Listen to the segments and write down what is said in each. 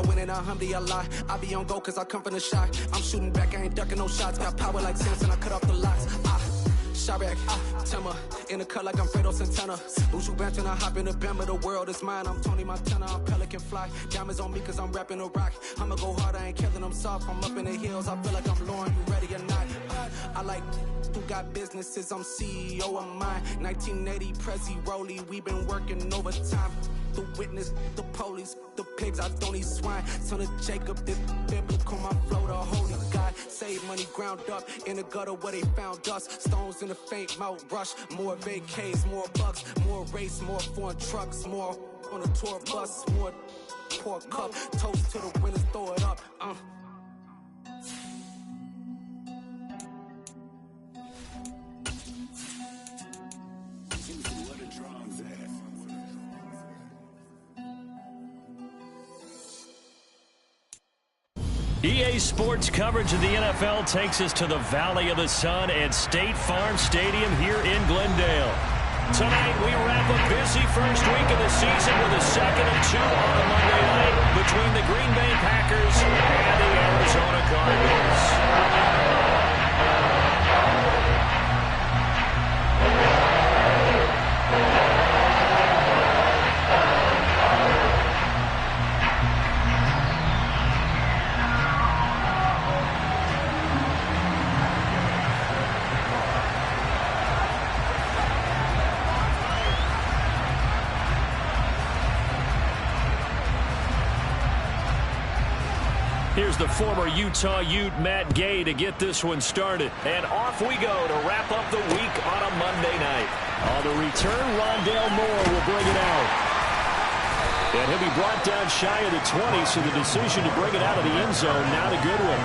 winning, alhamdulillah. I be on go cause I come from the shot. I'm shooting back, I ain't ducking no shots. Got power like Samson, I cut off the locks. Shabak, Timmer, in the cut like I'm Fredo Santana. Buju Banton, I hop in the Bama, the world is mine. I'm Tony Montana, I'm Pelican Fly. Diamonds on me cause I'm rapping a rock. I'ma go hard, I ain't killing them soft. I'm up in the hills, I feel like I'm Lauren, you ready or not? I like who got businesses, I'm CEO of mine. 1980 Prezi Rolly, we been working overtime. The witness, the police, the pigs, I don't eat swine. Son of Jacob, this biblical, my flow, the holy God. Save money ground up in the gutter where they found us. Stones in the faint mouth rush. More vacays, more bucks, more race, more foreign trucks, more on a tour bus, more pour cup. Toast to the winners, throw it up. EA Sports coverage of the NFL takes us to the Valley of the Sun at State Farm Stadium here in Glendale. Tonight, we wrap a busy first week of the season with a second of two on a Monday night between the Green Bay Packers and the Arizona Cardinals. Here's the former Utah Ute, Matt Gay, to get this one started. And off we go to wrap up the week on a Monday night. On the return, Rondale Moore will bring it out. And he'll be brought down shy of the 20, so the decision to bring it out of the end zone, not a good one.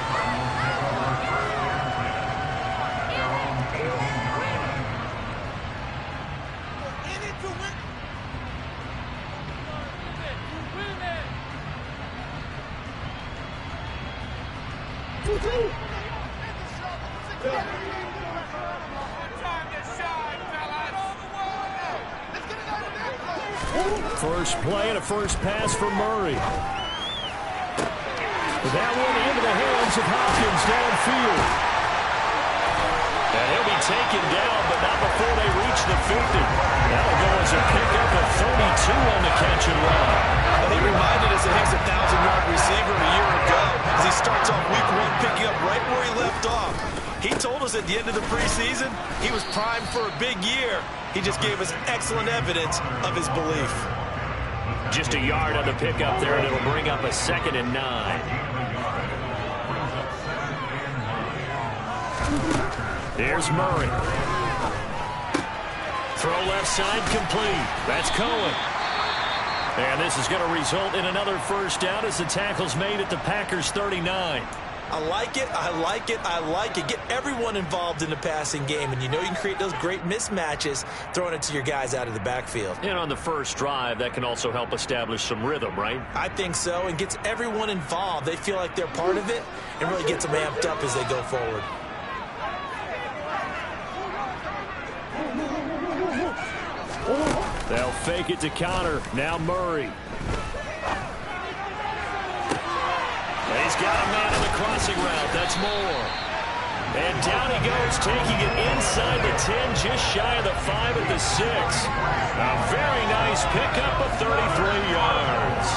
First play and a first pass for Murray. That one into the hands of Hopkins downfield. And he'll be taken down, but not before they reach the 50. That'll go as a pickup of 32 on the catch and run. And he reminded us that he's a 1,000-yard receiver a year ago as he starts off week one picking up right where he left off. He told us at the end of the preseason he was primed for a big year. He just gave us excellent evidence of his belief. Just a yard on the pickup there, and it'll bring up a 2nd and 9. There's Murray. Throw left side complete. That's Cohen. And this is going to result in another first down as the tackle's made at the Packers' 39. I like it, I like it, I like it. Get everyone involved in the passing game, and you know you can create those great mismatches throwing it to your guys out of the backfield. And on the first drive, that can also help establish some rhythm, right? I think so, and gets everyone involved. They feel like they're part of it and really gets them amped up as they go forward. They'll fake it to counter. Now Murray. He's got a man in the crossing route. That's Moore. And down he goes, taking it inside the 10, just shy of the 5 at the 6. A very nice pickup of 33 yards.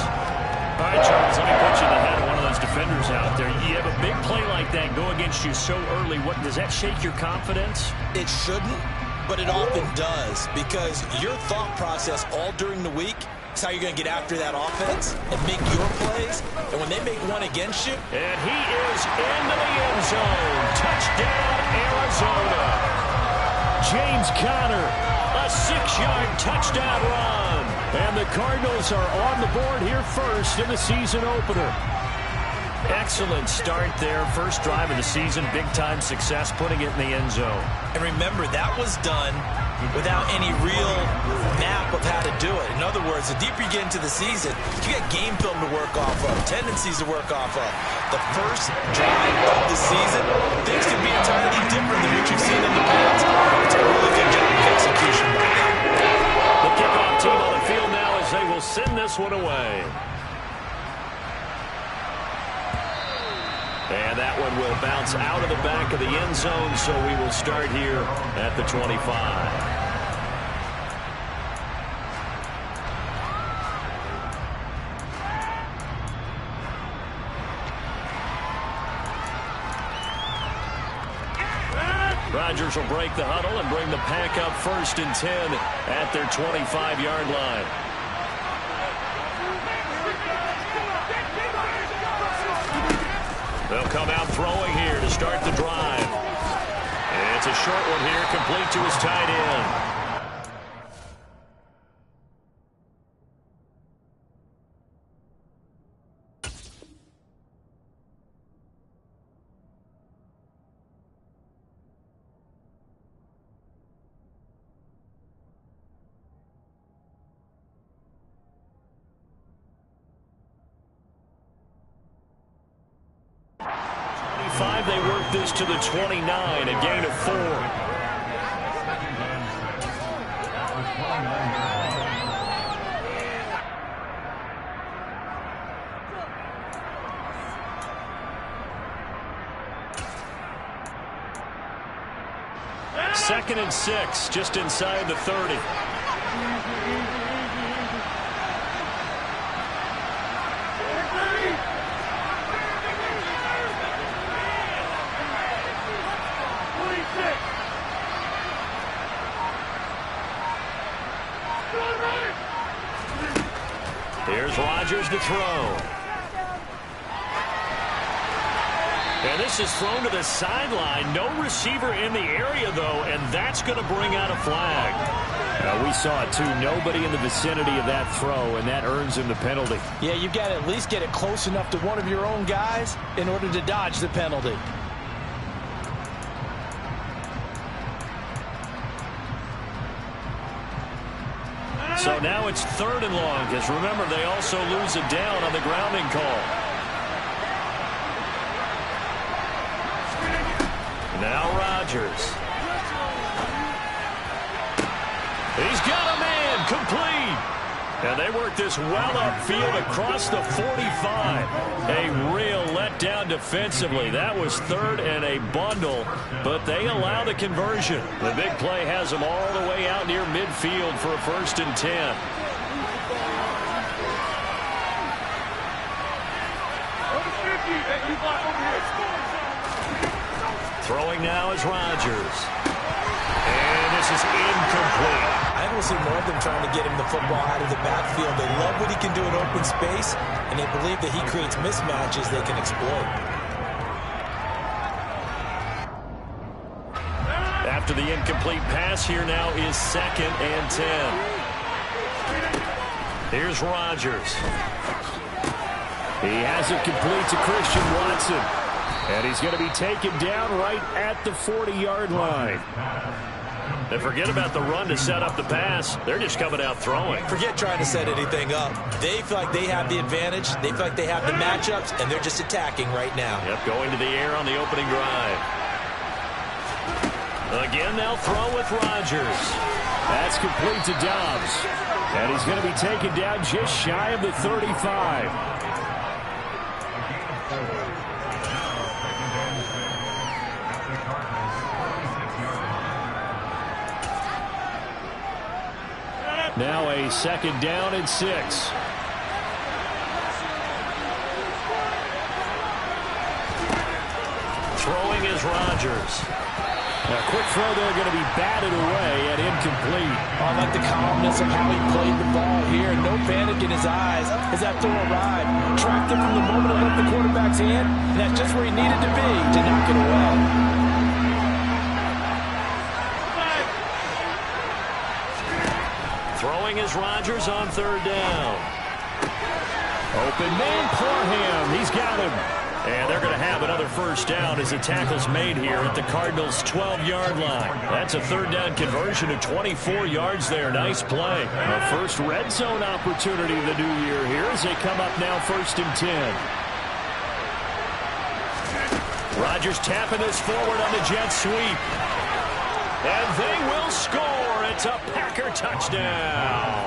All right, Charles, let me put you in the head of one of those defenders out there. You have a big play like that go against you so early. What does that shake your confidence? It shouldn't, but it often does, because your thought process all during the week is how you're going to get after that offense and make your plays. And when they make one against you. And he is into the end zone. Touchdown, Arizona. James Conner, a 6-yard touchdown run. And the Cardinals are on the board here first in the season opener. Excellent start there. First drive of the season, big-time success, putting it in the end zone. And remember, that was done without any real map of how to do it. In other words, the deeper you get into the season, you got game film to work off of, tendencies to work off of. The first drive of the season, things can be entirely different than what you've seen in the past. It's a really good job of execution by them. The kickoff team on the field now as they will send this one away. And that one will bounce out of the back of the end zone, so we will start here at the 25. Rodgers will break the huddle and bring the pack up 1st and 10 at their 25-yard line. They'll come out throwing here to start the drive. And it's a short one here, complete to his tight end. They work this to the 29, a gain of 4. Second and 6, just inside the 30. Here's Rodgers to throw. And this is thrown to the sideline. No receiver in the area, though, and that's going to bring out a flag. We saw it, too. Nobody in the vicinity of that throw, and that earns him the penalty. Yeah, you've got to at least get it close enough to one of your own guys in order to dodge the penalty. So now it's 3rd and long, because remember, they also lose a down on the grounding call. Now Rodgers. He's got a man, complete. And they work this well upfield across the 45. A real letdown defensively. That was 3rd and a bundle, but they allow the conversion. The big play has them all the way out near midfield for a 1st and 10. Throwing now is Rodgers. And this is incomplete. I think we'll see more of them trying to get him the football out of the backfield. They love what he can do in open space, and they believe that he creates mismatches they can exploit. After the incomplete pass, here now is 2nd and 10. Here's Rodgers. He has it complete to Christian Watson. And he's going to be taken down right at the 40-yard line. And forget about the run to set up the pass. They're just coming out throwing. Forget trying to set anything up. They feel like they have the advantage. They feel like they have the matchups, and they're just attacking right now. Yep, going to the air on the opening drive. Again, they'll throw with Rodgers. That's complete to Dobbs. And he's going to be taken down just shy of the 35. Now a 2nd down and 6. Throwing is Rodgers. A quick throw there, going to be batted away and incomplete. I like the calmness of how he played the ball here. No panic in his eyes as that throw arrived. Tracked it from the moment it left the quarterback's hand, and that's just where he needed to be to knock it away. Throwing is Rodgers on 3rd down. Open man, Parham. He's got him. And they're going to have another 1st down as the tackle's made here at the Cardinals' 12-yard line. That's a 3rd down conversion of 24 yards there. Nice play. A first red zone opportunity of the new year here as they come up now 1st and 10. Rodgers tapping this forward on the jet sweep. And they will score. It's a Packer touchdown.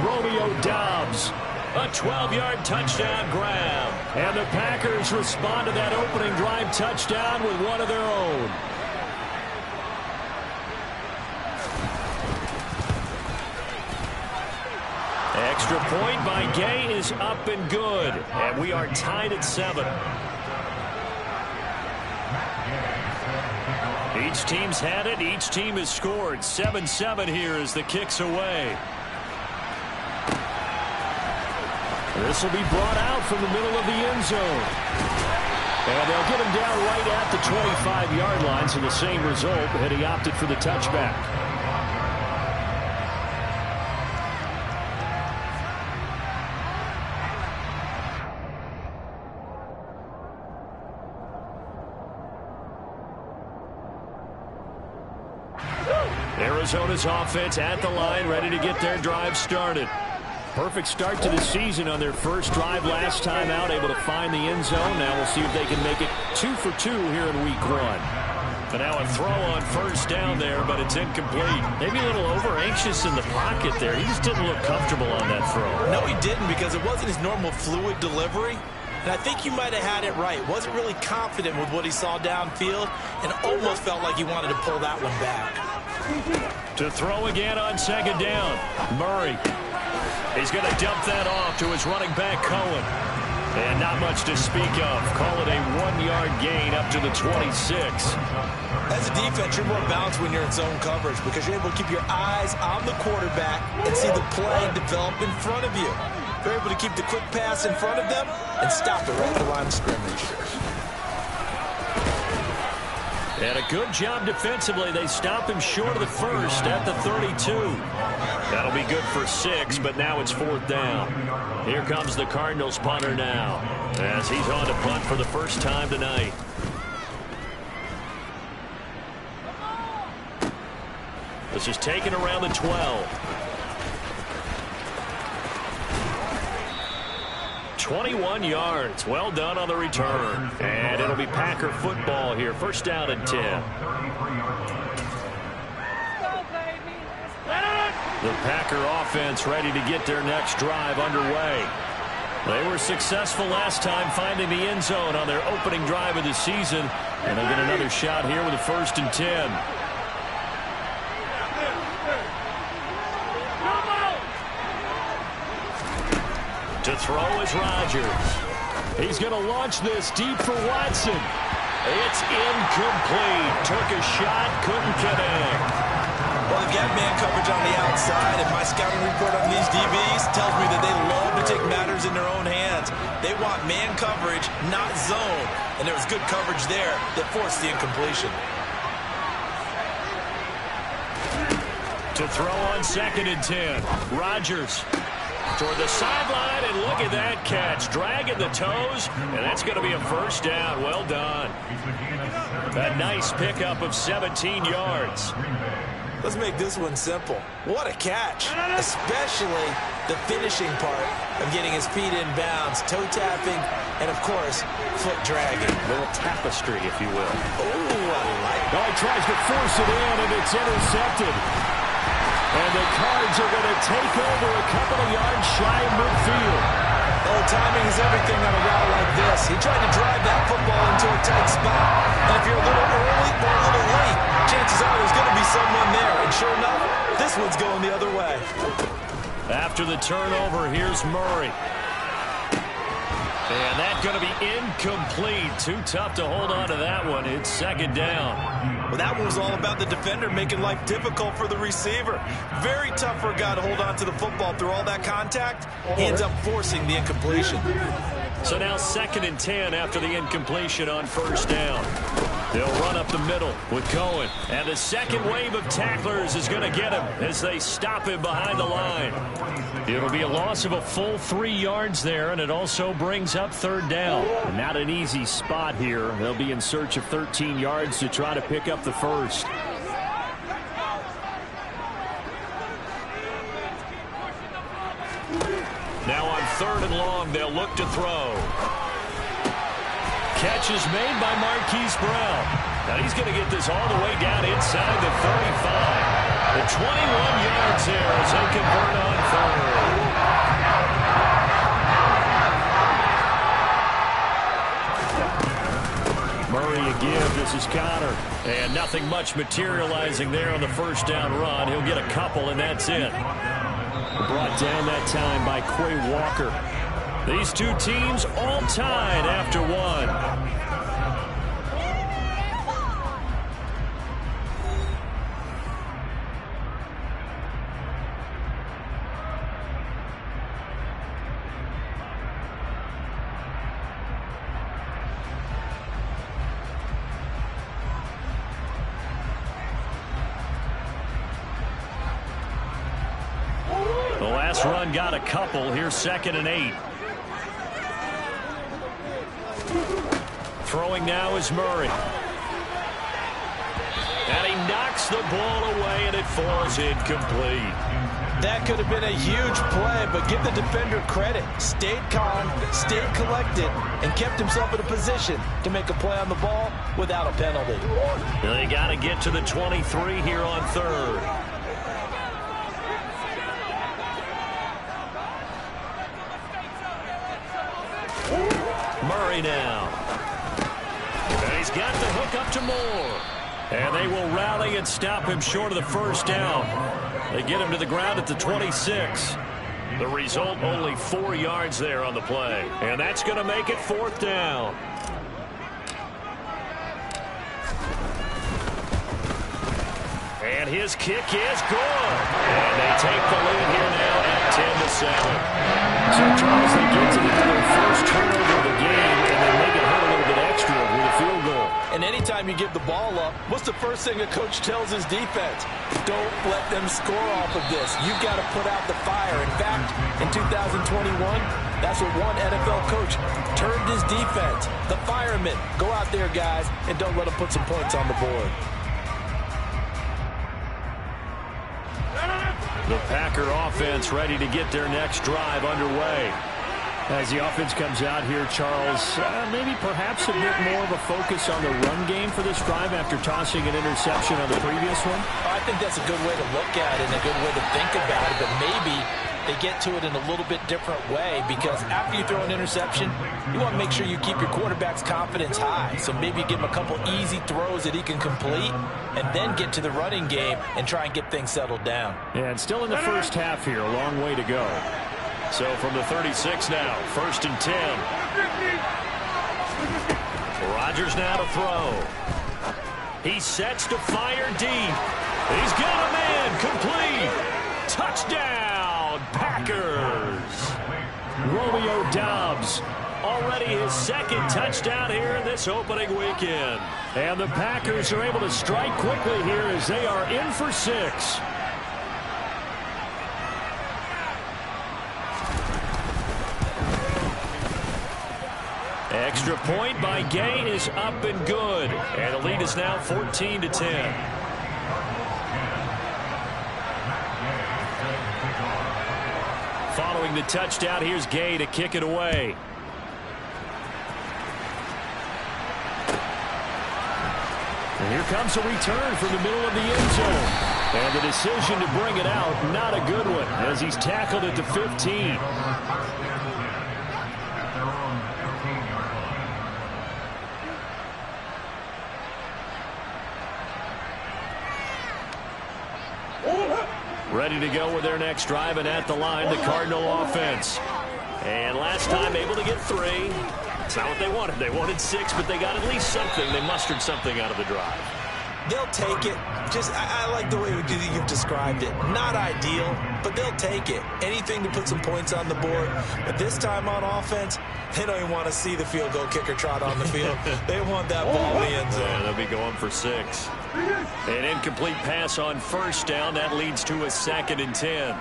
Romeo Doubs. A 12-yard touchdown grab. And the Packers respond to that opening drive touchdown with one of their own. Extra point by Gay is up and good. And we are tied at 7. Each team's had it. Each team has scored. 7-7 here as the kick's away. This will be brought out from the middle of the end zone. And they'll get him down right at the 25-yard line, so the same result, and he opted for the touchback. Arizona's offense at the line, ready to get their drive started. Perfect start to the season on their first drive last time out, able to find the end zone. Now we'll see if they can make it 2 for 2 here in week 1. And now a throw on first down there, but it's incomplete. Maybe a little over-anxious in the pocket there. He just didn't look comfortable on that throw. No, he didn't, because it wasn't his normal fluid delivery. And I think you might have had it right. Wasn't really confident with what he saw downfield and almost felt like he wanted to pull that one back. To throw again on second down. Murray. He's going to dump that off to his running back, Cohen. And not much to speak of. Call it a 1-yard gain up to the 26. As a defense, you're more balanced when you're in zone coverage because you're able to keep your eyes on the quarterback and see the play develop in front of you. You're able to keep the quick pass in front of them and stop it right at the line of scrimmage. And a good job defensively. They stop him short of the first at the 32. That'll be good for 6, but now it's 4th down. Here comes the Cardinals punter now as he's on to punt for the first time tonight. This is taken around the 12. 21 yards. Well done on the return. And it'll be Packer football here. First down and 10. The Packer offense ready to get their next drive underway. They were successful last time finding the end zone on their opening drive of the season. And they'll get another shot here with a 1st and 10. To throw is Rodgers. He's going to launch this deep for Watson. It's incomplete. Took a shot, couldn't connect. Well, they've got man coverage on the outside, and my scouting report on these DBs tells me that they love to take matters in their own hands. They want man coverage, not zone. And there was good coverage there that forced the incompletion. To throw on 2nd and 10. Rodgers. Toward the sideline, and look at that catch. Dragging the toes, and that's going to be a first down. Well done. A nice pickup of 17 yards. Let's make this one simple. What a catch, especially the finishing part of getting his feet in bounds, toe tapping, and, of course, foot dragging. A little tapestry, if you will. Oh, I like it. Oh, he tries to force it in, and it's intercepted. And the Cards are going to take over a couple of yards shy of midfield. Oh, timing is everything on a route like this. He tried to drive that football into a tight spot. And if you're a little early or a little late, chances are there's going to be someone there. And sure enough, this one's going the other way. After the turnover, here's Murray. And that's going to be incomplete. Too tough to hold on to that one. It's 2nd down. Well, that one was all about the defender making life difficult for the receiver. Very tough for a guy to hold on to the football through all that contact. He ends up forcing the incompletion. So now 2nd and 10 after the incompletion on first down. They'll run up the middle with Cohen. And the second wave of tacklers is going to get him as they stop him behind the line. It'll be a loss of a full 3 yards there, and it also brings up 3rd down. And not an easy spot here. They'll be in search of 13 yards to try to pick up the first. Now on 3rd and long, they'll look to throw. Catch is made by Marquise Brown. Now he's going to get this all the way down inside the 35. The 21 yards here as they convert on 3rd. give. This is Connor. And nothing much materializing there on the first down run. He'll get a couple, and that's it. Brought down that time by Quay Walker. These two teams all tied after one. Last run got a couple. Here's 2nd and 8. Throwing now is Murray. And he knocks the ball away, and it falls incomplete. That could have been a huge play, but give the defender credit. Stayed calm, stayed collected, and kept himself in a position to make a play on the ball without a penalty. They got to get to the 23 here on 3rd. Murray now. And he's got the hook up to Moore. And they will rally and stop him short of the first down. They get him to the ground at the 26. The result, only 4 yards there on the play. And that's going to make it 4th down. And his kick is good. And they take the lead here now at 10-7. So, Charles, they get to their first turnover of the game, and they make it hurt a little bit extra with a field goal. And anytime you give the ball up, what's the first thing a coach tells his defense? Don't let them score off of this. You've got to put out the fire. In fact, in 2021, that's what one NFL coach termed his defense. The firemen. Go out there, guys, and don't let them put some points on the board. The Packer offense ready to get their next drive underway. As the offense comes out here, Charles, maybe perhaps a bit more of a focus on the run game for this drive after tossing an interception on the previous one? I think that's a good way to look at it and a good way to think about it, but maybe they get to it in a little bit different way, because after you throw an interception, you want to make sure you keep your quarterback's confidence high. So maybe you give him a couple easy throws that he can complete and then get to the running game and try and get things settled down. Yeah, and still in the first half here, a long way to go. So from the 36 now, 1st and 10. Rodgers now to throw. He sets to fire deep. He's got a man, complete. Touchdown, Packers. Romeo Doubs, already his 2nd touchdown here in this opening weekend. And the Packers are able to strike quickly here as they are in for 6. Extra point by Gay is up and good. And the lead is now 14-10. Following the touchdown, here's Gay to kick it away. And here comes a return from the middle of the end zone. And the decision to bring it out, not a good one, as he's tackled at the 15. Ready to go with their next drive, and at the line, the Cardinal offense. And last time able to get 3. It's not what they wanted. They wanted 6, but they got at least something. They mustered something out of the drive. They'll take it. I like the way you've described it. Not ideal, but they'll take it. Anything to put some points on the board. But this time on offense, they don't even want to see the field goal kicker trot on the field. They want that ball in the end zone. Yeah, they'll be going for 6. An incomplete pass on 1st down. That leads to a 2nd and 10.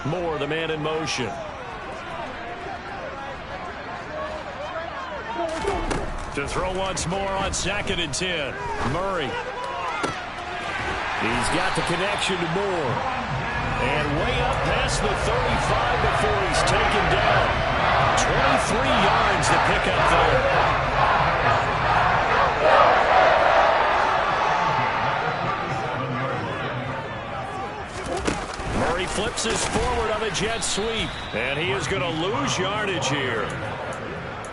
Moore, the man in motion. To throw once more on 2nd and 10. Murray. He's got the connection to Moore. And way up past the 35 before he's taken down. 23 yards to pick up there. Murray flips his forward on a jet sweep. And he is going to lose yardage here.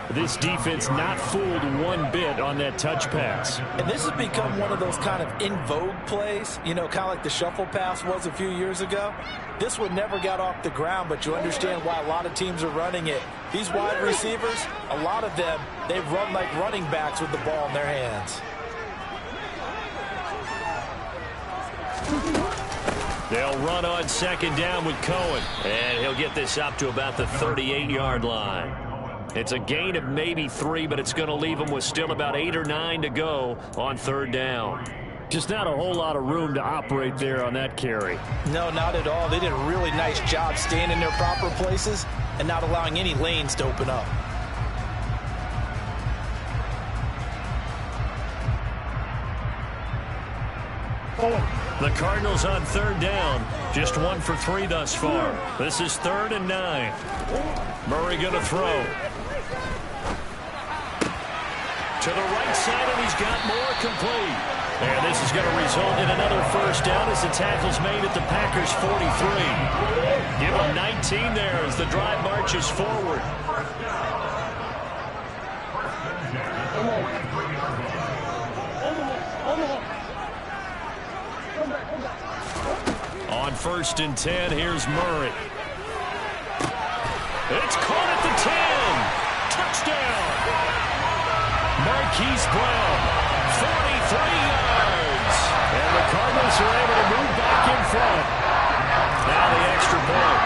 This defense not fooled one bit on that touch pass. And this has become one of those kind of in vogue plays, you know, kind of like the shuffle pass was a few years ago. This one never got off the ground, but you understand why a lot of teams are running it. These wide receivers, a lot of them, they run like running backs with the ball in their hands. They'll run on second down with Cohen. And he'll get this up to about the 38-yard line. It's a gain of maybe 3, but it's going to leave them with still about 8 or 9 to go on third down. Just not a whole lot of room to operate there on that carry. No, not at all. They did a really nice job staying in their proper places and not allowing any lanes to open up. The Cardinals on third down. Just 1 for 3 thus far. This is 3rd and 9. Murray going to throw. To the right side, and he's got more complete. And this is going to result in another first down as the tackle's made at the Packers' 43. Give them 19 there as the drive marches forward. On 1st and 10, here's Murray. It's caught at the 10. Touchdown. Marquise Brown, 43 yards. And the Cardinals are able to move back in front. Now the extra point.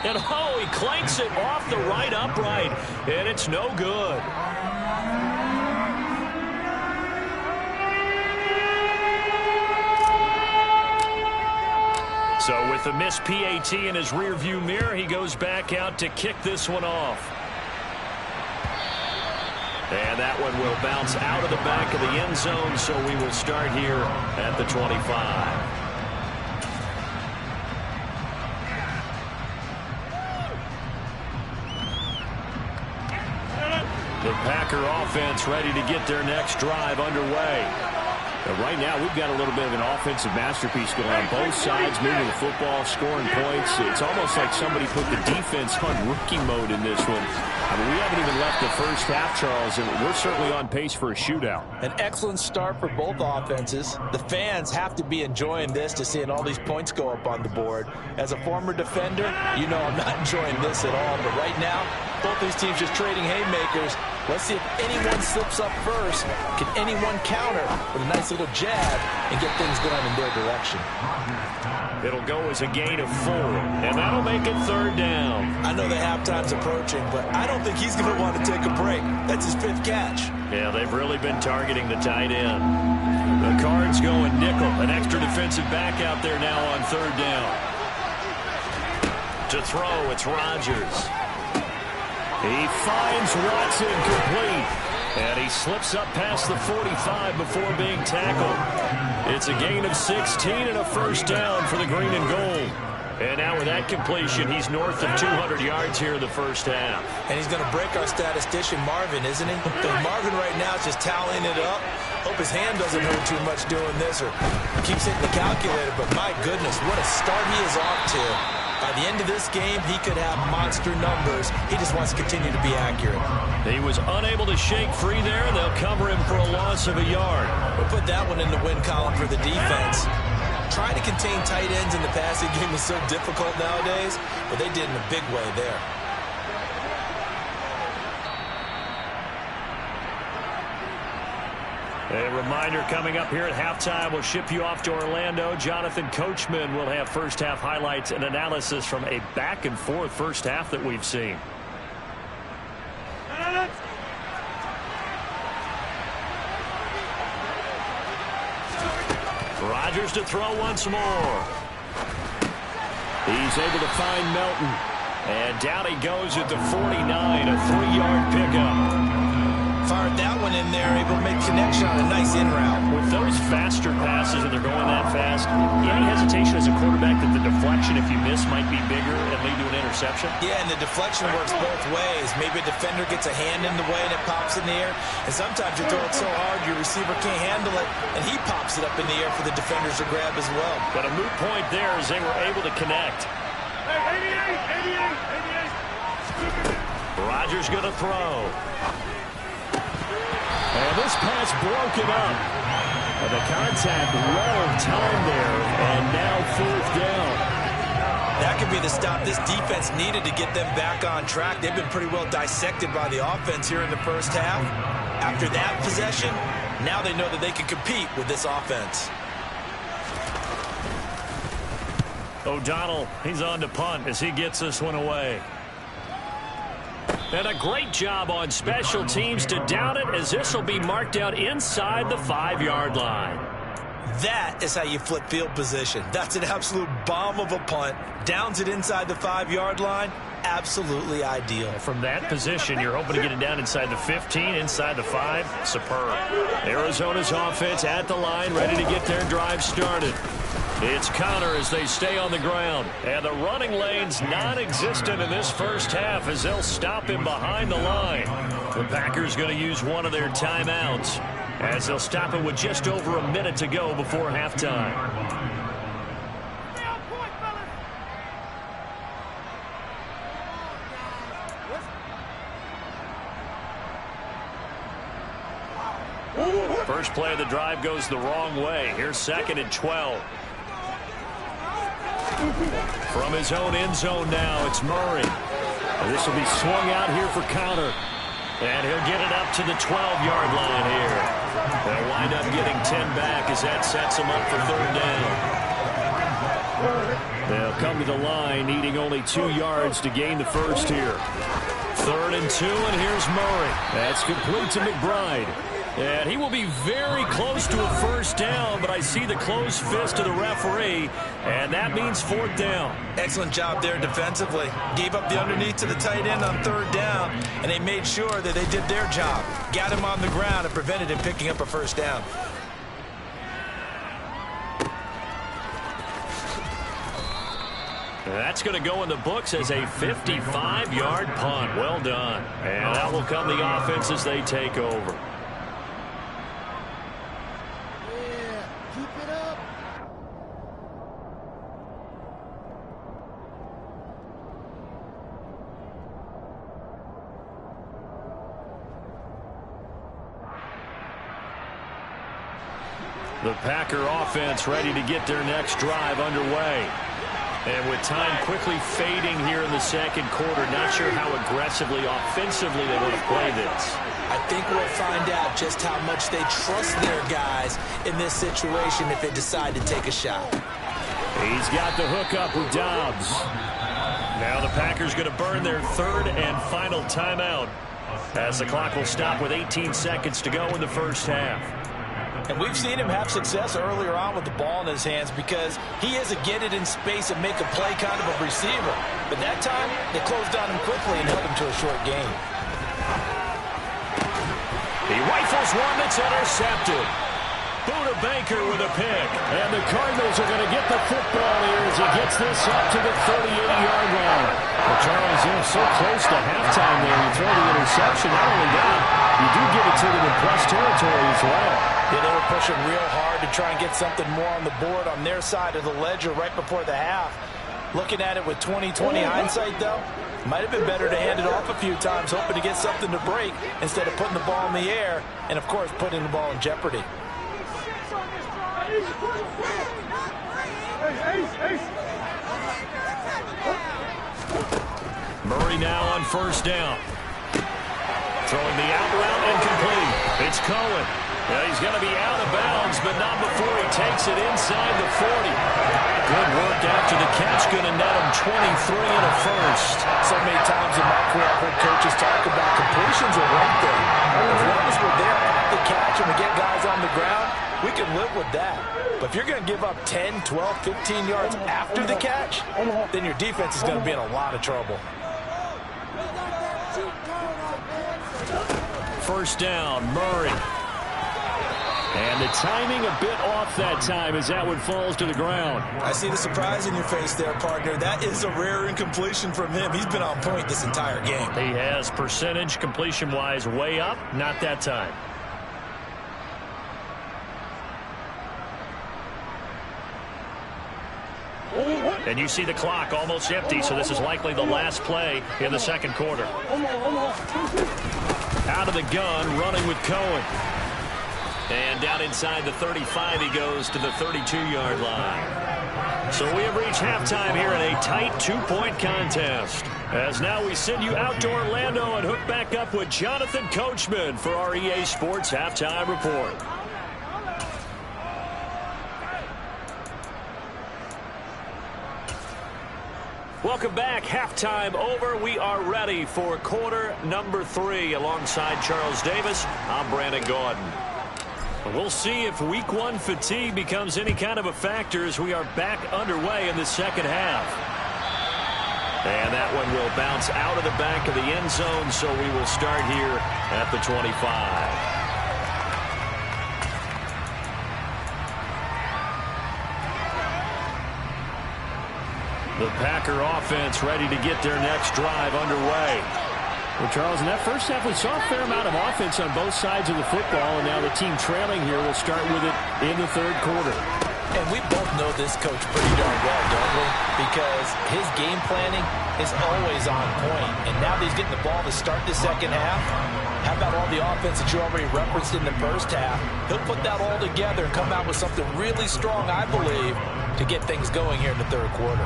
And oh, he clanks it off the right upright. And it's no good. So with the missed PAT in his rearview mirror, he goes back out to kick this one off. And that one will bounce out of the back of the end zone, so we will start here at the 25. The Packer offense ready to get their next drive underway. But right now, we've got a little bit of an offensive masterpiece going on both sides, moving the football, scoring points. It's almost like somebody put the defense on rookie mode in this one. I mean, we haven't even left the first half, Charles, and we're certainly on pace for a shootout. An excellent start for both offenses. The fans have to be enjoying this to seeing all these points go up on the board. As a former defender, you know I'm not enjoying this at all. But right now, both these teams just trading haymakers. Let's see if anyone slips up first. Can anyone counter with a nice little jab and get things going in their direction? It'll go as a gain of 4, and that'll make it third down. I know the halftime's approaching, but I don't think he's going to want to take a break. That's his 5th catch. Yeah, they've really been targeting the tight end. The Cards going nickel. An extra defensive back out there now on third down. To throw, it's Rodgers. He finds Watson complete. And he slips up past the 45 before being tackled. It's a gain of 16 and a first down for the green and gold. And now with that completion, he's north of 200 yards here in the first half. And he's going to break our statistician, Marvin, isn't he? Marvin right now is just tallying it up. Hope his hand doesn't hurt too much doing this or keeps hitting the calculator. But my goodness, what a start he is off to. By the end of this game, he could have monster numbers. He just wants to continue to be accurate. He was unable to shake free there, and they'll cover him for a loss of a yard. We'll put that one in the win column for the defense. Trying to contain tight ends in the passing game is so difficult nowadays, but they did in a big way there. A reminder coming up here at halftime, we'll ship you off to Orlando. Jonathan Coachman will have first half highlights and analysis from a back and forth first half that we've seen. Rodgers to throw once more. He's able to find Melton. And down he goes at the 49, a 3-yard pickup. Fired that one in there, able to make connection on a nice in route. With those faster passes and they're going that fast, any hesitation as a quarterback that the deflection, if you miss, might be bigger and lead to an interception? Yeah, and the deflection works both ways. Maybe a defender gets a hand in the way and it pops in the air. And sometimes you throw it so hard your receiver can't handle it, and he pops it up in the air for the defenders to grab as well. But a moot point there as they were able to connect. Rodgers going to throw. And this pass broken up. And the contact well timed there, and now 4th down. That could be the stop this defense needed to get them back on track. They've been pretty well dissected by the offense here in the first half. After that possession, now they know that they can compete with this offense. O'Donnell, he's on to punt as he gets this one away. And a great job on special teams to down it, as this will be marked out inside the 5-yard line. That is how you flip field position. That's an absolute bomb of a punt. Downs it inside the 5-yard line. Absolutely ideal. From that position, you're hoping to get it down inside the 15, inside the 5. Superb. Arizona's offense at the line, ready to get their drive started. It's Conner as they stay on the ground. And the running lane's non-existent in this first half as they'll stop him behind the line. The Packers going to use one of their timeouts as they'll stop him with just over a minute to go before halftime. First play of the drive goes the wrong way. Here's 2nd and 12. From his own end zone now, it's Murray. And this will be swung out here for Conner. And he'll get it up to the 12-yard line here. They'll wind up getting 10 back as that sets him up for 3rd down. They'll come to the line needing only 2 yards to gain the first here. 3rd and 2, and here's Murray. That's complete to McBride. And he will be very close to a first down, but I see the closed fist of the referee, and that means 4th down. Excellent job there defensively. Gave up the underneath to the tight end on 3rd down, and they made sure that they did their job. Got him on the ground and prevented him picking up a first down. That's going to go in the books as a 55-yard punt. Well done. And that will come the offense as they take over. The Packer offense ready to get their next drive underway. And with time quickly fading here in the 2nd quarter, not sure how aggressively, offensively they want to play this. I think we'll find out just how much they trust their guys in this situation if they decide to take a shot. He's got the hook up with Dobbs. Now the Packers going to burn their 3rd and final timeout as the clock will stop with 18 seconds to go in the first half. And we've seen him have success earlier on with the ball in his hands because he is a get it in space and make a play kind of a receiver. But that time, they closed on him quickly and held him to a short gain. He rifles one that's intercepted. Buda Baker with a pick. And the Cardinals are going to get the football here as he gets this up to the 38-yard line. Well, Charles, they're so close to halftime there. You throw the interception. Not only that, you do get it to them in plus territory as well. Yeah, they were pushing real hard to try and get something more on the board on their side of the ledger right before the half. Looking at it with 20/20 hindsight, though, might have been better to hand it off a few times, hoping to get something to break instead of putting the ball in the air and, of course, putting the ball in jeopardy. Murray now on 1st down. Throwing the out route incomplete. It's Cohen. Yeah, he's going to be out of bounds, but not before he takes it inside the 40. Good work after the catch. Going to net him 23 and a first. So many times in my career, I've heard coaches talk about completions are one thing. As long as we're there at the catch and we get guys on the ground, we can live with that. But if you're going to give up 10, 12, 15 yards after the catch, then your defense is going to be in a lot of trouble. 1st down, Murray. And the timing a bit off that time as that one falls to the ground. I see the surprise in your face there, partner. That is a rare incompletion from him. He's been on point this entire game. He has percentage completion-wise way up, not that time. And you see the clock almost empty, so this is likely the last play in the second quarter. Out of the gun, running with Cohen. And down inside the 35, he goes to the 32-yard line. So we have reached halftime here in a tight 2-point contest. As now we send you out to Orlando and hook back up with Jonathan Coachman for our EA Sports Halftime Report. Welcome back. Halftime over. We are ready for quarter number 3. Alongside Charles Davis, I'm Brandon Gaudin. We'll see if week 1 fatigue becomes any kind of a factor as we are back underway in the second half. And that one will bounce out of the back of the end zone, so we will start here at the 25. The Packer offense ready to get their next drive underway. Well, Charles, in that first half, we saw a fair amount of offense on both sides of the football, and now the team trailing here will start with it in the third quarter. And we both know this coach pretty darn well, don't we? Because his game planning is always on point. And now that he's getting the ball to start the second half, how about all the offense that you already referenced in the first half? He'll put that all together and come out with something really strong, I believe, to get things going here in the third quarter.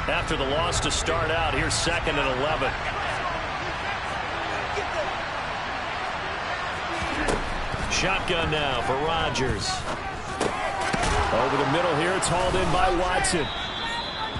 After the loss to start out, here's 2nd and 11. Shotgun now for Rodgers. Over the middle here, it's hauled in by Watson.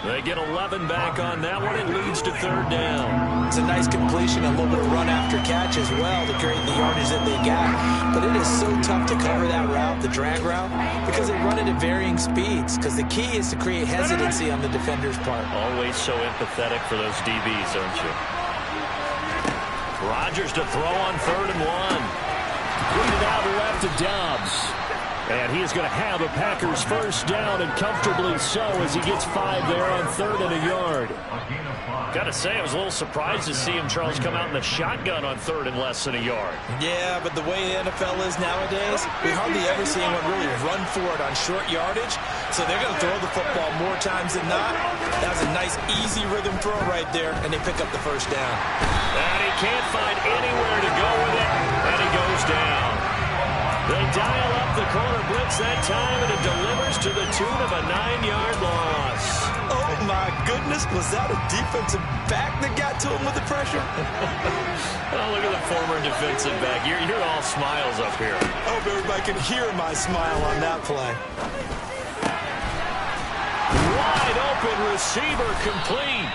They get 11 back on that one. It leads to 3rd down. It's a nice completion, a little bit of run after catch as well to create the yardage that they got. But it is so tough to cover that route, the drag route, because they run it at varying speeds. Because the key is to create hesitancy on the defender's part. Always so empathetic for those DBs, aren't you? Rodgers to throw on 3rd and 1. Lead it out left to Dobbs. And he is going to have a Packers first down, and comfortably so, as he gets 5 there on 3rd and a yard. Got to say, I was a little surprised to see him, Charles, come out in the shotgun on 3rd and less than a yard. Yeah, but the way the NFL is nowadays, we hardly ever see anyone really run for it on short yardage. So they're going to throw the football more times than not. That was a nice, easy rhythm throw right there, and they pick up the first down. And he can't find anywhere to go with it, and he goes down. They dial up the corner blitz that time, and it delivers to the tune of a 9-yard loss. Oh, my goodness. Was that a defensive back that got to him with the pressure? Oh, look at the former defensive back. You're all smiles up here. I hope everybody can hear my smile on that play. Wide open receiver complete.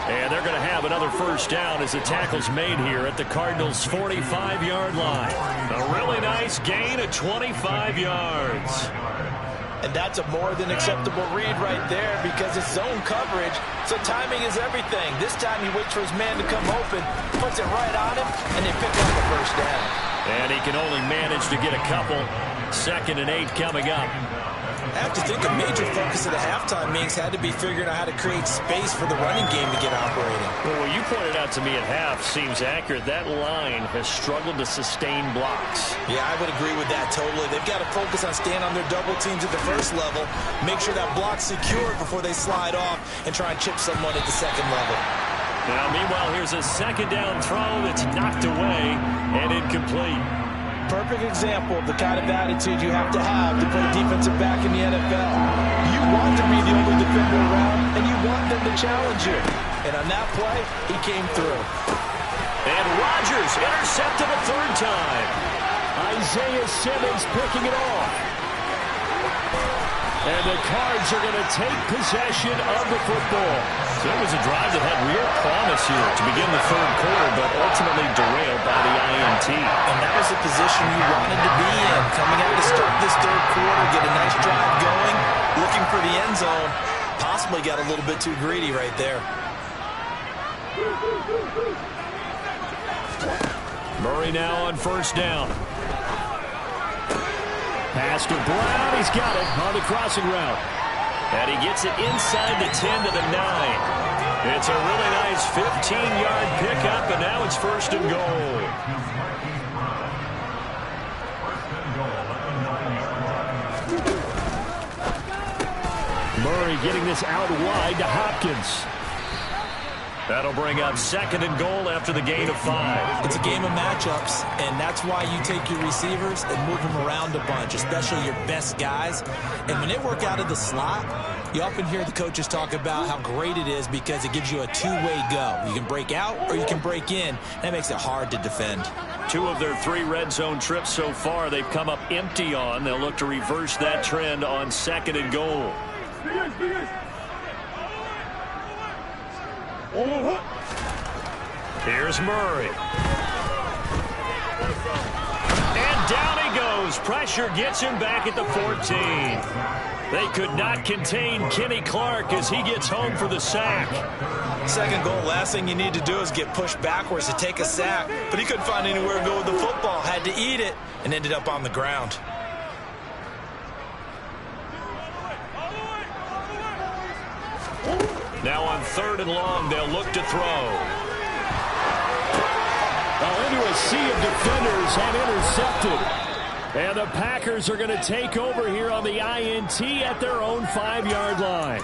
And they're going to have another first down as the tackle's made here at the Cardinals' 45-yard line. A really nice gain of 25 yards. And that's a more than acceptable read right there because it's zone coverage, so timing is everything. This time he waits for his man to come open, puts it right on him, and they pick up a first down. And he can only manage to get a couple. 2nd and 8 coming up. I have to think a major focus of the halftime meetings had to be figuring out how to create space for the running game to get operating. Well, what you pointed out to me at half seems accurate. That line has struggled to sustain blocks. Yeah, I would agree with that totally. They've got to focus on staying on their double teams at the first level, make sure that block's secured before they slide off and try and chip someone at the second level. Now, meanwhile, here's a 2nd down throw that's knocked away and incomplete. Perfect example of the kind of attitude you have to play defensive back in the NFL. You want to be the only defender around, and you want them to challenge you. And on that play, he came through. And Rodgers intercepted a 3rd time. Isaiah Simmons picking it off. And the Cards are going to take possession of the football. So it was a drive that had real promise here to begin the third quarter, but ultimately derailed by the INT. And that was the position you wanted to be in. Coming out to start this third quarter, get a nice drive going, looking for the end zone. Possibly got a little bit too greedy right there. Murray now on first down. Pass to Brown. He's got it on the crossing route. And he gets it inside the 10 to the 9. It's a really nice 15-yard pickup, and now it's 1st and goal. Murray getting this out wide to Hopkins. That'll bring up 2nd and goal after the gain of 5. It's a game of matchups, and that's why you take your receivers and move them around a bunch, especially your best guys. And when they work out of the slot, you often hear the coaches talk about how great it is because it gives you a two-way go. You can break out or you can break in. That makes it hard to defend. 2 of their 3 red zone trips so far they've come up empty on. They'll look to reverse that trend on 2nd and goal. Here's Murray. And down he goes. Pressure gets him back at the 14. They could not contain Kenny Clark as he gets home for the sack. 2nd goal, last thing you need to do is get pushed backwards to take a sack. But he couldn't find anywhere to go with the football. Had to eat it and ended up on the ground. Now on 3rd and long, they'll look to throw. Into a sea of defenders and intercepted. And the Packers are going to take over here on the INT at their own 5-yard line.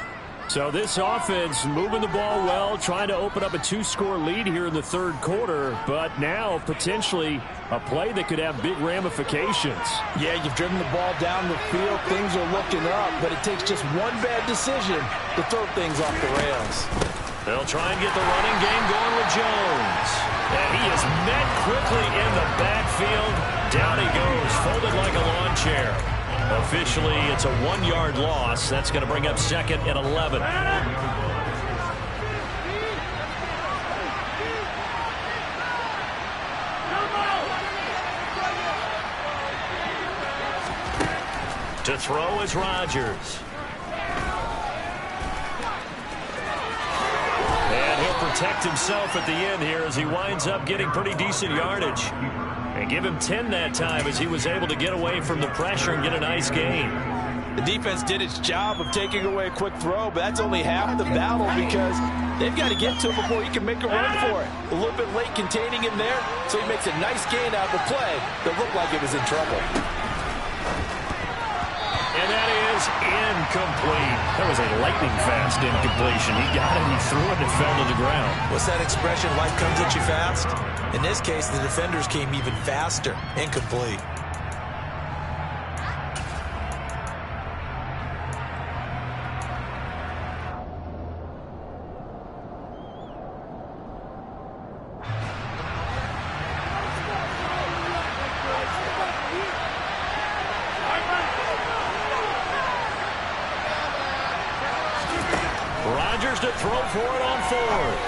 So this offense moving the ball well, trying to open up a 2-score lead here in the 3rd quarter, but now potentially a play that could have big ramifications. Yeah, you've driven the ball down the field. Things are looking up, but it takes just one bad decision to throw things off the rails. They'll try and get the running game going with Jones. And he is met quickly in the backfield. Down he goes, folded like a lawn chair. Officially, it's a 1-yard loss. That's going to bring up 2nd and 11. To throw is Rodgers. And he'll protect himself at the end here as he winds up getting pretty decent yardage. And give him 10 that time as he was able to get away from the pressure and get a nice gain. The defense did its job of taking away a quick throw, but that's only half the battle because they've got to get to him before he can make a run for it. A little bit late containing him there, so he makes a nice gain out of the play that looked like it was in trouble. And that is incomplete. That was a lightning-fast incompletion. He got it, he threw it, and it fell to the ground. What's that expression, life comes at you fast? In this case, the defenders came even faster. Incomplete. Rodgers to throw for it on 4th.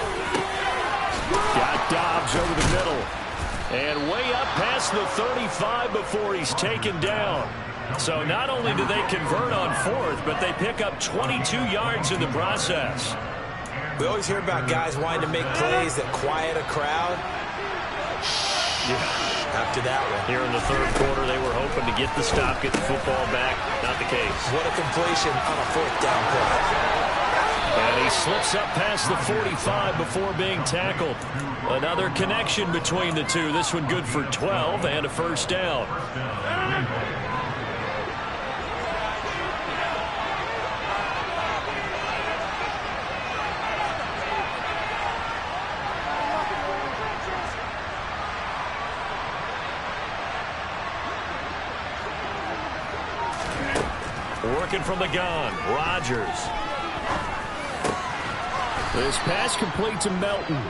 Got Dobbs over the middle. And way up past the 35 before he's taken down. So not only do they convert on 4th, but they pick up 22 yards in the process. We always hear about guys wanting to make plays that quiet a crowd. After that one. Here in the 3rd quarter, they were hoping to get the stop, get the football back. Not the case. What a completion on a 4th down play. And he slips up past the 45 before being tackled. Another connection between the two. This one good for 12 and a 1st down. Working from the gun, Rodgers. This pass complete to Melton.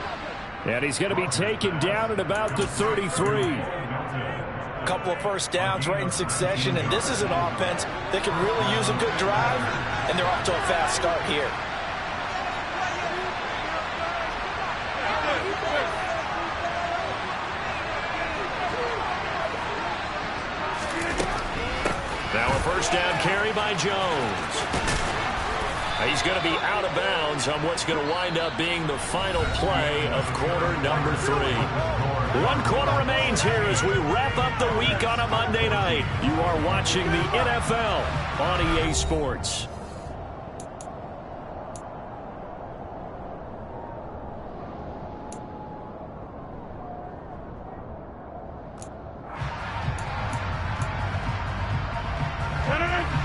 And he's going to be taken down at about the 33. A couple of 1st downs right in succession, and this is an offense that can really use a good drive, and they're off to a fast start here. Now a 1st down carry by Jones. He's going to be out of bounds on what's going to wind up being the final play of quarter number 3. 1 quarter remains here as we wrap up the week on a Monday night. You are watching the NFL on EA Sports.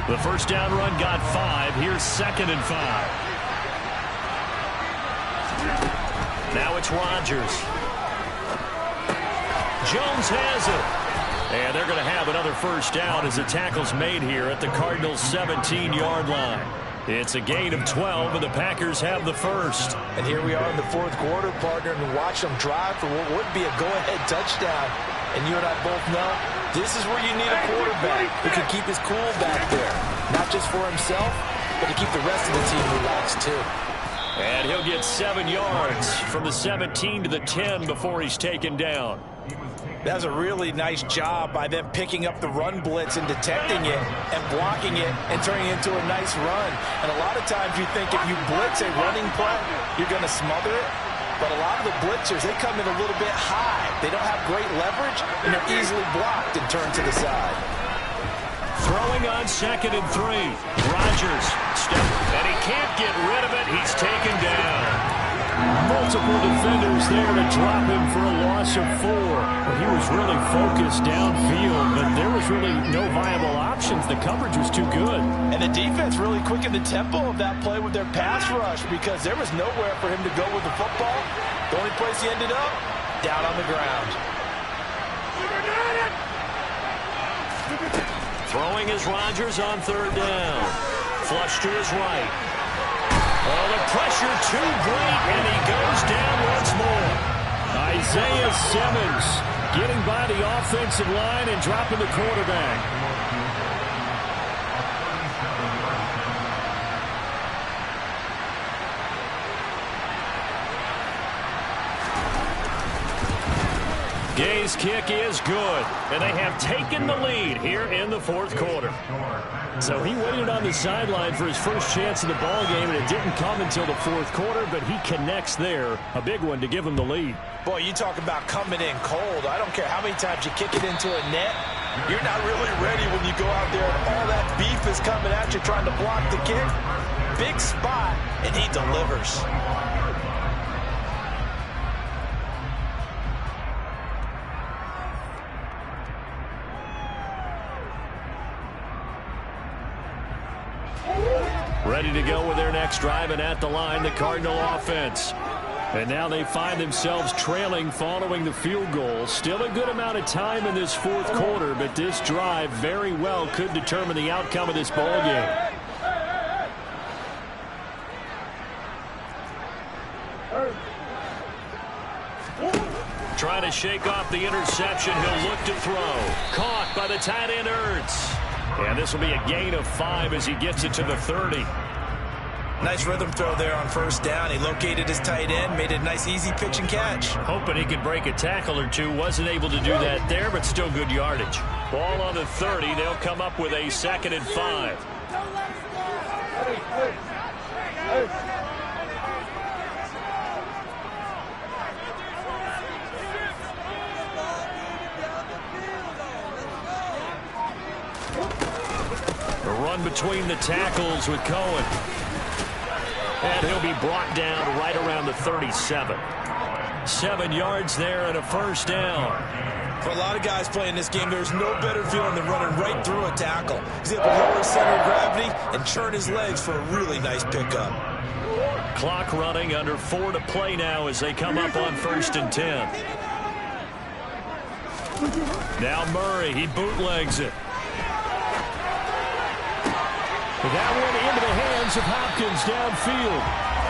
The first down run got 5. Here's 2nd and 5. Now it's Rodgers. Jones has it. And they're going to have another first down as the tackle's made here at the Cardinals' 17-yard line. It's a gain of 12, and the Packers have the first. And here we are in the fourth quarter, partner, and watch them drive for what would be a go-ahead touchdown. And you and I both know this is where you need a quarterback who can keep his cool back there. Not just for himself, but to keep the rest of the team relaxed, too. And he'll get 7 yards from the 17 to the 10 before he's taken down. That was a really nice job by them picking up the run blitz and detecting it and blocking it and turning it into a nice run. And a lot of times you think if you blitz a running play, you're going to smother it. But a lot of the blitzers, they come in a little bit high. They don't have great leverage, and they're easily blocked and turned to the side. Throwing on 2nd and 3. Rodgers and he can't get rid of it. He's taken down. Multiple defenders there to drop him for a loss of 4. But he was really focused downfield, but there was really no viable options. The coverage was too good. And the defense really quickened the tempo of that play with their pass rush because there was nowhere for him to go with the football. The only place he ended up, down on the ground. Throwing is Rodgers on 3rd down. Flush to his right. Oh, the pressure too great, and he goes down once more. Isaiah Simmons getting by the offensive line and dropping the quarterback. Gay's kick is good, and they have taken the lead here in the fourth quarter. So he waited on the sideline for his first chance in the ball game, and it didn't come until the fourth quarter, but he connects there, a big one to give him the lead. Boy, you talk about coming in cold. I don't care how many times you kick it into a net. You're not really ready when you go out there and all that beef is coming at you trying to block the kick. Big spot, and he delivers. Ready to go with their next drive, and at the line, the Cardinal offense. And now they find themselves trailing following the field goal. Still a good amount of time in this fourth quarter, but this drive very well could determine the outcome of this ball game. Trying to shake off the interception. He'll look to throw. Caught by the tight end, Ertz. And this will be a gain of 5 as he gets it to the 30. Nice rhythm throw there on first down. He located his tight end, made it a nice easy pitch and catch. Hoping he could break a tackle or two. Wasn't able to do that there, but still good yardage. Ball on the 30. They'll come up with a 2nd and 5. A run between the tackles with Cohen. And he'll be brought down right around the 37. 7 yards there and a first down. For a lot of guys playing this game, there's no better feeling than running right through a tackle. He's able to lower his center of gravity and churn his legs for a really nice pickup. Clock running, under 4 to play now as they come up on 1st and 10. Now Murray, he bootlegs it. That one into the hands of Hopkins downfield.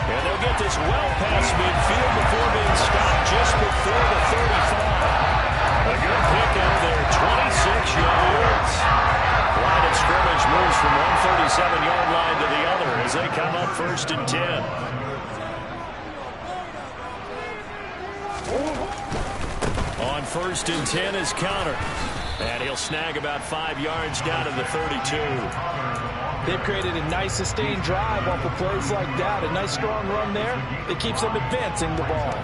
And they'll get this well past midfield before being stopped just before the 35. A good pickup there, 26 yards. Line of scrimmage moves from one 37-yard line to the other as they come up 1st and 10. On 1st and 10 is Conner. And he'll snag about 5 yards down to the 32. They've created a nice sustained drive off of plays like that. A nice strong run there that keeps them advancing the ball.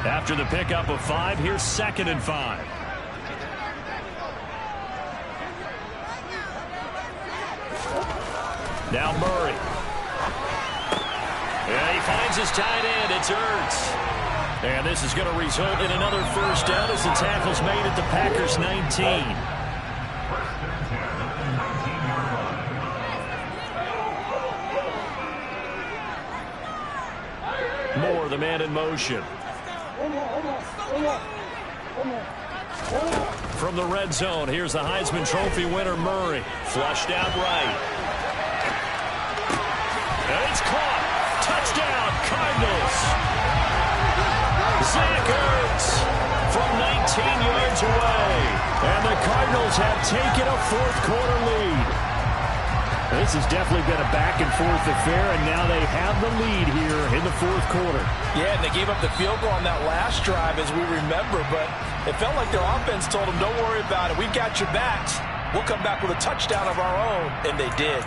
After the pickup of 5, here's 2nd and 5. Now Murray. And he finds his tight end. It's Ertz. And this is going to result in another first down as the tackle's made at the Packers' 19. Moore, the man in motion. From the red zone, here's the Heisman Trophy winner, Murray. Flushed out right. And it's caught. Touchdown, Cardinals. Zach Ertz from 19 yards away. And the Cardinals have taken a fourth-quarter lead. This has definitely been a back-and-forth affair, and now they have the lead here in the fourth quarter. Yeah, and they gave up the field goal on that last drive, as we remember, but it felt like their offense told them, don't worry about it. We've got your backs. We'll come back with a touchdown of our own, and they did.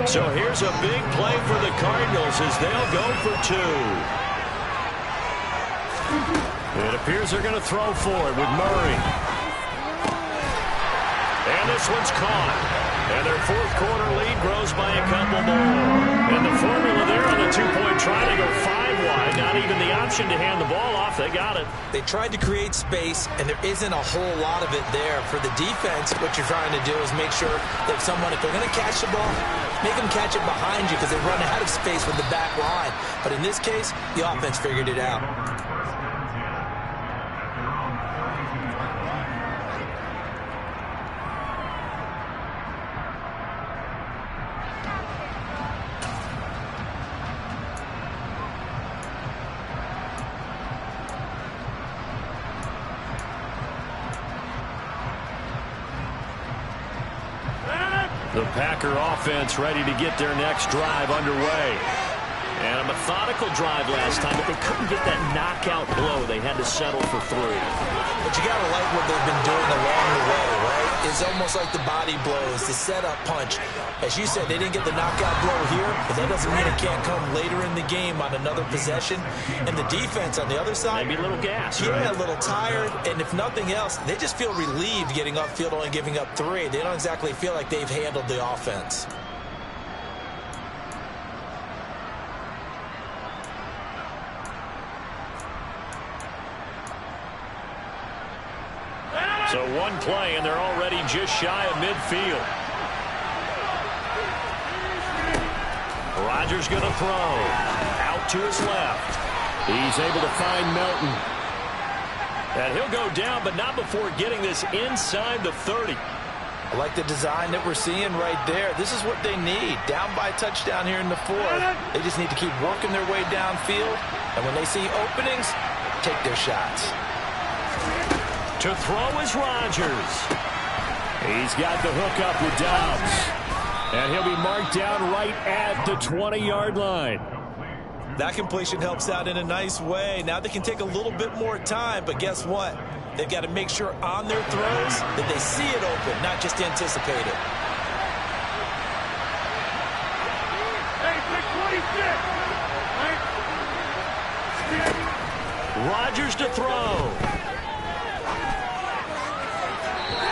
So here's a big play for the Cardinals as they'll go for two. It appears they're going to throw for it with Murray. And this one's caught. And their fourth quarter lead grows by a couple more. And the formula there on the two-point try to go 5 wide. Not even the option to hand the ball off. They got it. They tried to create space, and there isn't a whole lot of it there. For the defense, what you're trying to do is make sure that someone, if they're going to catch the ball, make them catch it behind you because they run out of space with the back line. But in this case, the offense figured it out. The Packer offense ready to get their next drive underway. And a methodical drive last time, but they couldn't get that knockout blow. They had to settle for 3. But you got to like what they've been doing along the way, right? It's almost like the body blows, the setup punch. As you said, they didn't get the knockout blow here, but that doesn't mean it can't come later in the game on another possession. And the defense on the other side, maybe a little gas, right? A little tired, and if nothing else, they just feel relieved getting upfield, only giving up 3. They don't exactly feel like they've handled the offense. So one play, and they're already just shy of midfield. Rodgers going to throw. Out to his left. He's able to find Melton. And he'll go down, but not before getting this inside the 30. I like the design that we're seeing right there. This is what they need. Down by a touchdown here in the fourth. They just need to keep working their way downfield. And when they see openings, take their shots. To throw is Rodgers. He's got the hook up with Dobbs. And he'll be marked down right at the 20-yard line. That completion helps out in a nice way. Now they can take a little bit more time, but guess what? They've got to make sure on their throws that they see it open, not just anticipate it. Hey, pick 26. Rodgers to throw.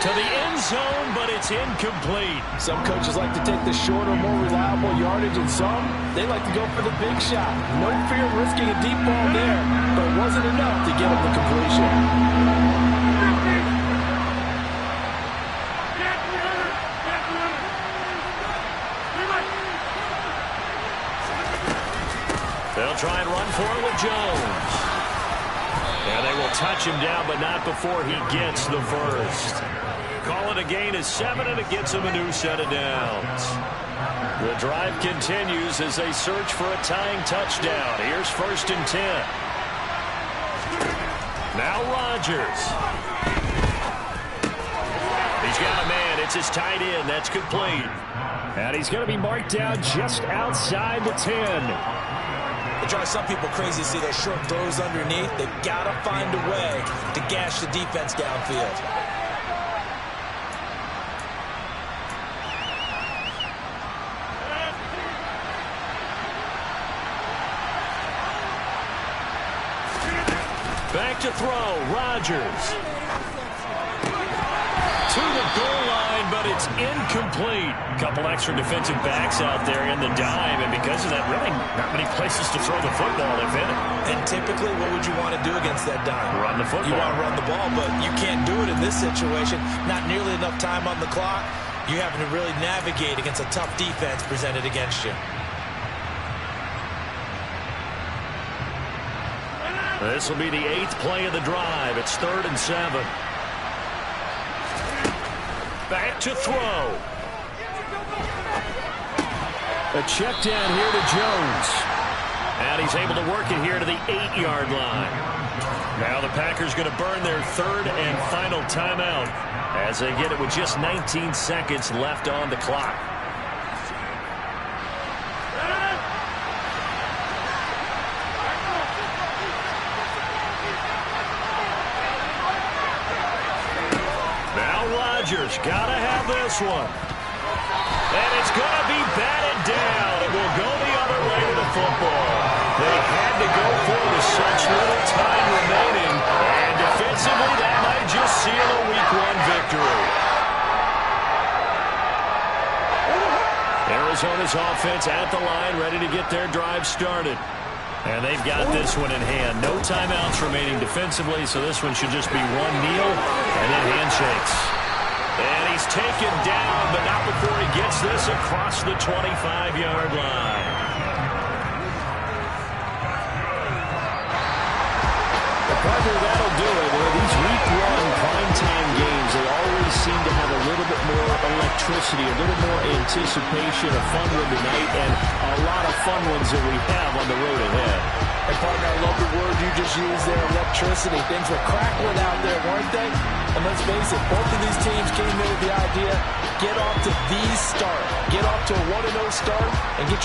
To the end zone, but it's incomplete. Some coaches like to take the shorter, more reliable yardage, and some, they like to go for the big shot. No fear of risking a deep ball there, but it wasn't enough to get him the completion. They'll try and run for it with Jones. And they will touch him down, but not before he gets the first. Call it a gain of 7, and it gets him a new set of downs. The drive continues as they search for a tying touchdown. Here's 1st and 10. Now Rodgers. He's got a man. It's his tight end. That's complete. And he's going to be marked down just outside the 10. It drives some people crazy to see those short throws underneath. They've got to find a way to gash the defense downfield. Back to throw, Rodgers. To the goal line, but it's It's incomplete. A couple extra defensive backs out there in the dime, and because of that, really not many places to throw the football, if any. And typically, what would you want to do against that dime? Run the football. You want to run the ball, but you can't do it in this situation. Not nearly enough time on the clock. You having to really navigate against a tough defense presented against you. This will be the 8th play of the drive. It's 3rd and 7. Back to throw. A check down here to Jones. And he's able to work it here to the 8-yard line. Now the Packers going to burn their 3rd and final timeout as they get it with just 19 seconds left on the clock. Rodgers gotta have this one. And it's gonna be batted down. It will go the other way to the football. They had to go for it with such little time remaining. And defensively, that might just seal a Week 1 victory. Arizona's offense at the line, ready to get their drive started. And they've got this one in hand. No timeouts remaining defensively, so this one should just be one kneel and then handshakes. And he's taken down, but not before he gets this across the 25-yard line. Partner, that'll do it. These Week 1 primetime games, they always seem to have a little bit more electricity, a little more anticipation, a fun one tonight, and a lot of fun ones that we have on the road ahead. And partner, I love the word you just used there, electricity. Things were crackling out there, weren't they? And let's face it, both of these teams came in with the idea, get off to the start. Get off to a 1-0 start and get your